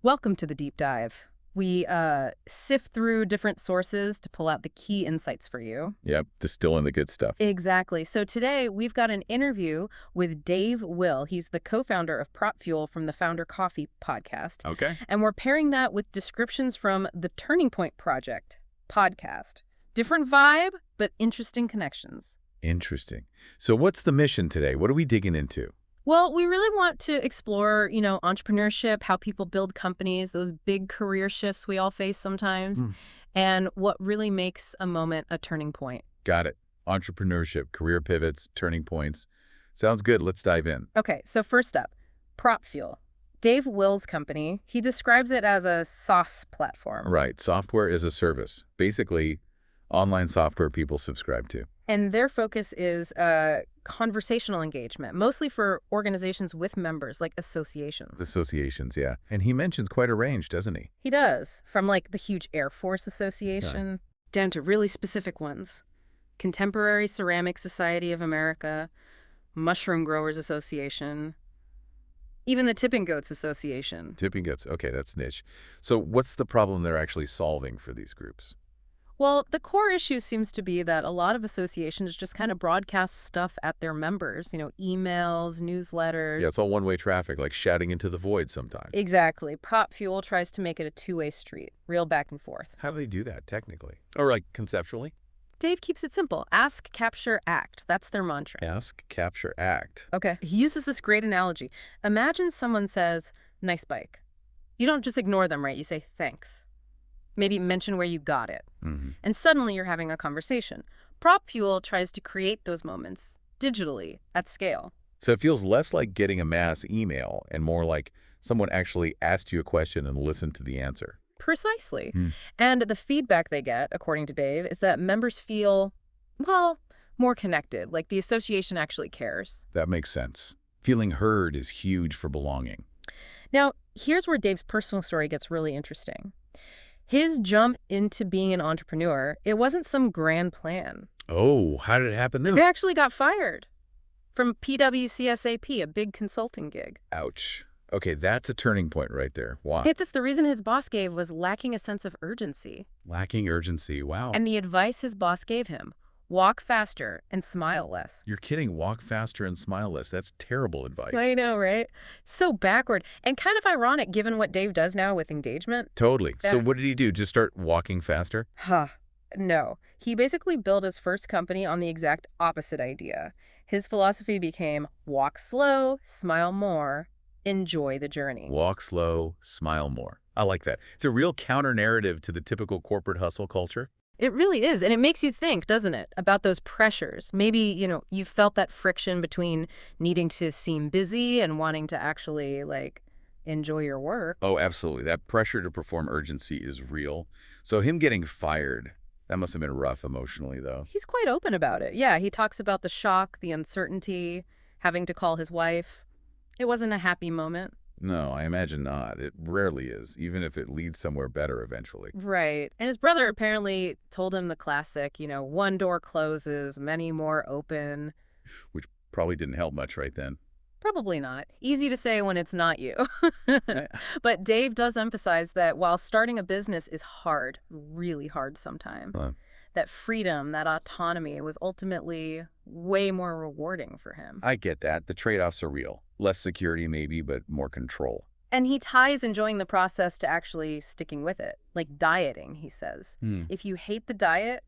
Welcome to the deep dive. We sift through different sources to pull out the key insights for you. Yep, distilling the good stuff. Exactly. So today we've got an interview with Dave Will. He's the co-founder of Prop Fuel from the Founder Coffee podcast. Okay. And we're pairing that with descriptions from the Turning Point Project podcast. Different vibe, but interesting connections. Interesting. So what's the mission today? What are we digging into? Well, we really want to explore, entrepreneurship, how people build companies, those big career shifts we all face sometimes, Hmm. and what really makes a moment a turning point. Got it. Entrepreneurship, career pivots, turning points. Sounds good. Let's dive in. Okay, so first up, Prop Fuel. Dave Will's company, he describes it as a SaaS platform. Right. Software as a service. Basically, online software people subscribe to. And their focus is conversational engagement, mostly for organizations with members, like associations. Associations, yeah. And he mentions quite a range, doesn't he? He does, from like the huge Air Force Association down to really specific ones. Contemporary Ceramic Society of America, Mushroom Growers Association, even the Tipping Goats Association. Tipping goats. Okay, that's niche. So what's the problem they're actually solving for these groups? Well, the core issue seems to be that a lot of associations just kind of broadcast stuff at their members, emails, newsletters. Yeah, it's all one-way traffic, like shouting into the void sometimes. Exactly. Prop Fuel tries to make it a two-way street, real back and forth. How do they do that technically? Or like conceptually? Dave keeps it simple. Ask, capture, act. That's their mantra. Ask, capture, act. Okay. He uses this great analogy. Imagine someone says, "Nice bike." You don't just ignore them, right? You say, "Thanks." Maybe mention where you got it. Mm-hmm. And suddenly you're having a conversation. Prop Fuel tries to create those moments digitally at scale. So it feels less like getting a mass email and more like someone actually asked you a question and listened to the answer. Precisely. Hmm. And the feedback they get, according to Dave, is that members feel, well, more connected, like the association actually cares. That makes sense. Feeling heard is huge for belonging. Now, here's where Dave's personal story gets really interesting. His jump into being an entrepreneur, it wasn't some grand plan. Oh, how did it happen then? He actually got fired from PwCSAP, a big consulting gig. Ouch. Okay, that's a turning point right there. Why? Get this, the reason his boss gave was lacking a sense of urgency. Lacking urgency. Wow. And the advice his boss gave him, walk faster and smile less. You're kidding. Walk faster and smile less. That's terrible advice. I know, right? So backward and kind of ironic given what Dave does now with engagement. Totally. So That- what did he do? Just start walking faster? Huh. No. He basically built his first company on the exact opposite idea. His philosophy became walk slow, smile more, enjoy the journey. Walk slow, smile more. I like that. It's a real counter-narrative to the typical corporate hustle culture. It really is. And it makes you think, doesn't it, about those pressures. Maybe, you felt that friction between needing to seem busy and wanting to actually, enjoy your work. Oh, absolutely. That pressure to perform urgency is real. So him getting fired, that must have been rough emotionally, though. He's quite open about it. Yeah, he talks about the shock, the uncertainty, having to call his wife. It wasn't a happy moment. No, I imagine not. It rarely is, even if it leads somewhere better eventually. Right. And his brother apparently told him the classic, one door closes, many more open. Which probably didn't help much right then. Probably not. Easy to say when it's not you. But Dave does emphasize that while starting a business is hard, really hard sometimes, Huh. that freedom, that autonomy was ultimately way more rewarding for him. I get that. The trade-offs are real. Less security maybe, but more control. And he ties enjoying the process to actually sticking with it, like dieting, he says. Hmm. If you hate the diet,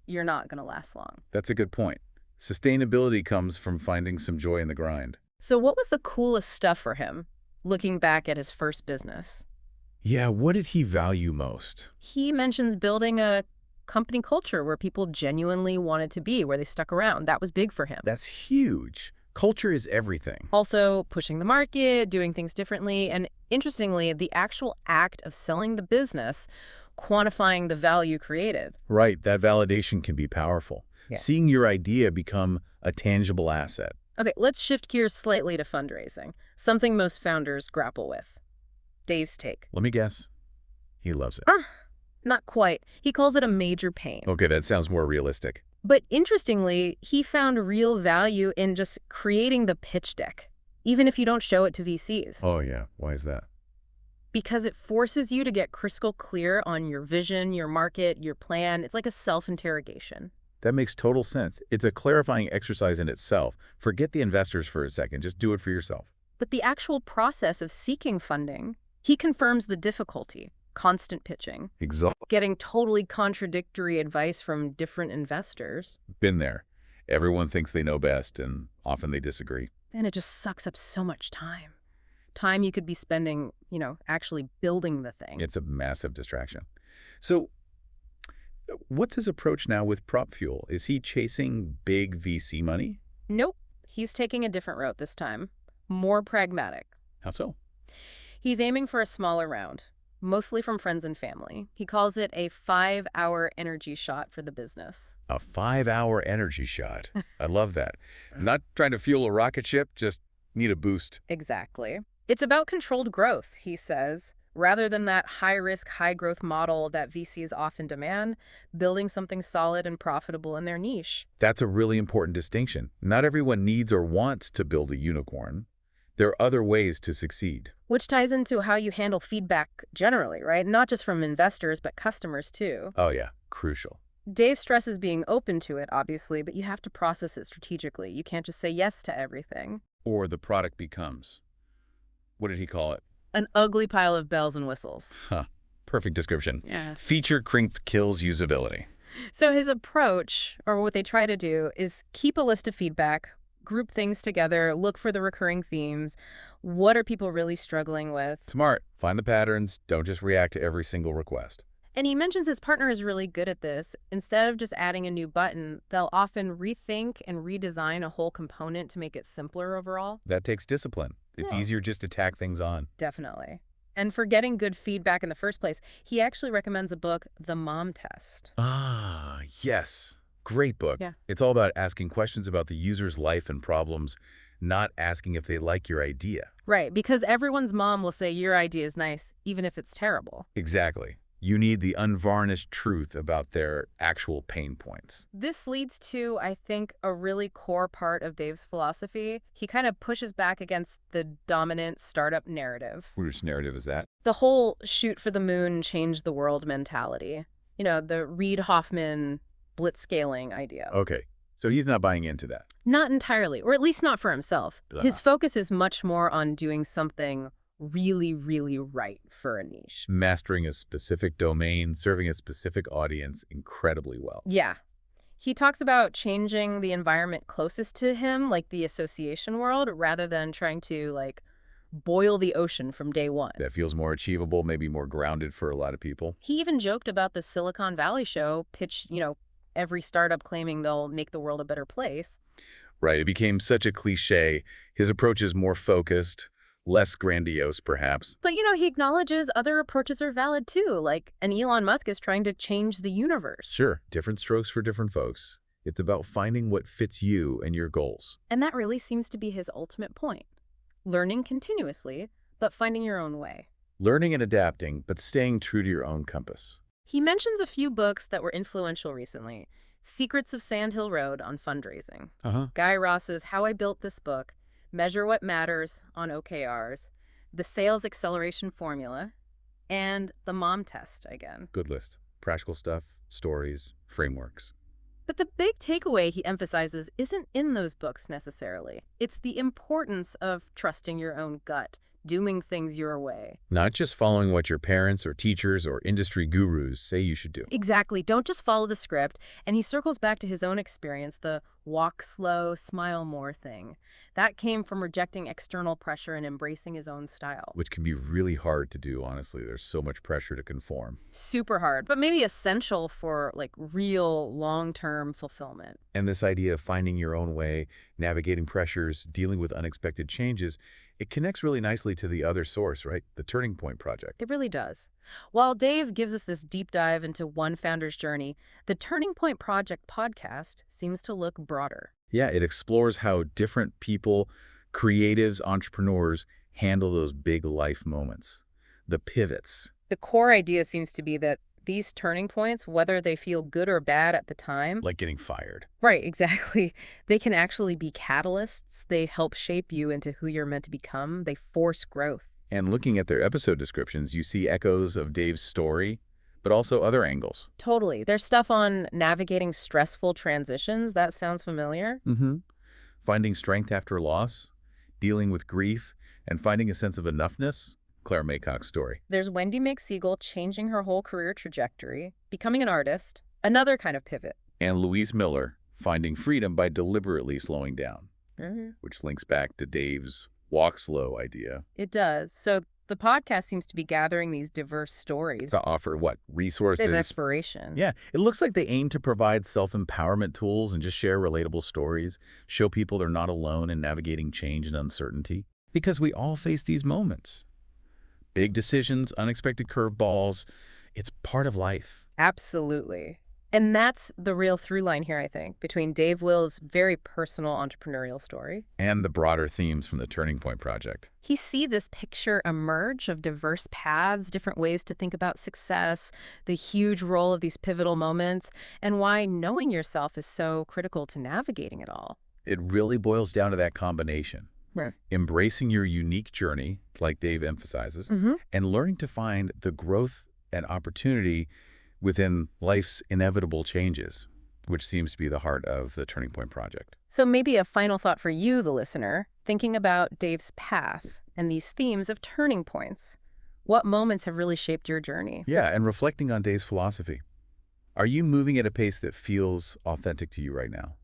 you're not going to last long. That's a good point. Sustainability comes from finding some joy in the grind. So what was the coolest stuff for him, looking back at his first business? Yeah, what did he value most? He mentions building a company culture where people genuinely wanted to be, where they stuck around. That was big for him. That's huge. Culture is everything. Also, pushing the market, doing things differently, and interestingly, the actual act of selling the business, quantifying the value created. Right, that validation can be powerful. Yeah. Seeing your idea become a tangible asset. Okay, let's shift gears slightly to fundraising, something most founders grapple with. Dave's take. Let me guess. He loves it. Not quite. He calls it a major pain. Okay, that sounds more realistic. But interestingly, he found real value in just creating the pitch deck, even if you don't show it to VCs. Oh, yeah. Why is that? because it forces you to get crystal clear on your vision, your market, your plan. It's like a self-interrogation. That makes total sense. It's a clarifying exercise in itself. Forget the investors for a second. Just do it for yourself. But the actual process of seeking funding, he confirms the difficulty, constant pitching, getting totally contradictory advice from different investors. Been there. Everyone thinks they know best, and often they disagree. And it just sucks up so much time. Time you could be spending, actually building the thing. It's a massive distraction. So what's his approach now with PropFuel? Is he chasing big VC money? Nope. He's taking a different route this time. More pragmatic. How so? He's aiming for a smaller round, mostly from friends and family. He calls it a 5-hour energy shot for the business. A 5-hour energy shot. I love that. Not trying to fuel a rocket ship, just need a boost. Exactly. It's about controlled growth, he says, rather than that high-risk, high-growth model that VCs often demand, building something solid and profitable in their niche. That's a really important distinction. Not everyone needs or wants to build a unicorn. There are other ways to succeed. Which ties into how you handle feedback generally, right? Not just from investors, but customers too. Oh yeah, crucial. Dave stresses being open to it, obviously, but you have to process it strategically. You can't just say yes to everything. Or the product becomes, what did he call it? An ugly pile of bells and whistles. Huh. Perfect description. Yeah. Feature creep kills usability. So his approach, or what they try to do, is keep a list of feedback, group things together, look for the recurring themes. What are people really struggling with? Smart. Find the patterns. Don't just react to every single request. And he mentions his partner is really good at this. Instead of just adding a new button, they'll often rethink and redesign a whole component to make it simpler overall. That takes discipline. It's easier just to tack things on. Definitely. And for getting good feedback in the first place, he actually recommends a book, The Mom Test. Ah, yes. Great book. Yeah. It's all about asking questions about the user's life and problems, not asking if they like your idea. Right, because everyone's mom will say your idea is nice, even if it's terrible. Exactly. You need the unvarnished truth about their actual pain points. This leads to, I think, a really core part of Dave's philosophy. He kind of pushes back against the dominant startup narrative. Which narrative is that? The whole shoot for the moon, change the world mentality. The Reid Hoffman blitzscaling idea. Okay, so he's not buying into that. Not entirely, or at least not for himself. His focus is much more on doing something really, really right for a niche. Mastering a specific domain, serving a specific audience incredibly well. Yeah. He talks about changing the environment closest to him, like the association world, rather than trying to, boil the ocean from day one. That feels more achievable, maybe more grounded for a lot of people. He even joked about the Silicon Valley show pitch, every startup claiming they'll make the world a better place. Right. It became such a cliche. His approach is more focused, less grandiose, perhaps. But, he acknowledges other approaches are valid, too. And Elon Musk is trying to change the universe. Sure. Different strokes for different folks. It's about finding what fits you and your goals. And that really seems to be his ultimate point. Learning continuously, but finding your own way. Learning and adapting, but staying true to your own compass. He mentions a few books that were influential recently. Secrets of Sand Hill Road on fundraising. Guy Ross's How I Built This Book, Measure What Matters on OKRs, The Sales Acceleration Formula, and The Mom Test again. Good list. Practical stuff, stories, frameworks. But the big takeaway he emphasizes isn't in those books necessarily. It's the importance of trusting your own gut, doing things your way. Not just following what your parents or teachers or industry gurus say you should do. Exactly. Don't just follow the script. And he circles back to his own experience, the walk slow, smile more thing. That came from rejecting external pressure and embracing his own style. Which can be really hard to do, honestly. There's so much pressure to conform. Super hard, but maybe essential for real long-term fulfillment. And this idea of finding your own way, navigating pressures, dealing with unexpected changes, it connects really nicely to the other source, right? The Turning Point Project. It really does. While Dave gives us this deep dive into one founder's journey, the Turning Point Project podcast seems to look broader. Yeah, it explores how different people, creatives, entrepreneurs, handle those big life moments, the pivots. The core idea seems to be that these turning points, whether they feel good or bad at the time. Like getting fired. Right, exactly. They can actually be catalysts. They help shape you into who you're meant to become. They force growth. And looking at their episode descriptions, you see echoes of Dave's story, but also other angles. Totally. There's stuff on navigating stressful transitions. That sounds familiar. Mm-hmm. Finding strength after loss, dealing with grief, and finding a sense of enoughness, Claire Maycock's story. There's Wendy McSiegel changing her whole career trajectory, becoming an artist, another kind of pivot. And Louise Miller, finding freedom by deliberately slowing down, Mm-hmm. which links back to Dave's walk slow idea. It does. So the podcast seems to be gathering these diverse stories. To offer what? Resources? There's inspiration. Yeah, it looks like they aim to provide self-empowerment tools and just share relatable stories, show people they're not alone in navigating change and uncertainty. Because we all face these moments. Big decisions, unexpected curveballs, it's part of life. Absolutely. And that's the real through line here, I think, between Dave Will's very personal entrepreneurial story. And the broader themes from the Turning Point Project. He see this picture emerge of diverse paths, different ways to think about success, the huge role of these pivotal moments, and why knowing yourself is so critical to navigating it all. It really boils down to that combination. Right. Embracing your unique journey, like Dave emphasizes, and learning to find the growth and opportunity within life's inevitable changes, which seems to be the heart of the Turning Point Project. So maybe a final thought for you, the listener, thinking about Dave's path and these themes of turning points. What moments have really shaped your journey? Yeah, and reflecting on Dave's philosophy. Are you moving at a pace that feels authentic to you right now?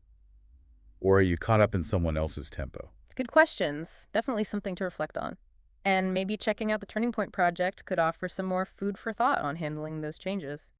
Or are you caught up in someone else's tempo? Good questions. Definitely something to reflect on. And maybe checking out the Turning Point Project could offer some more food for thought on handling those changes.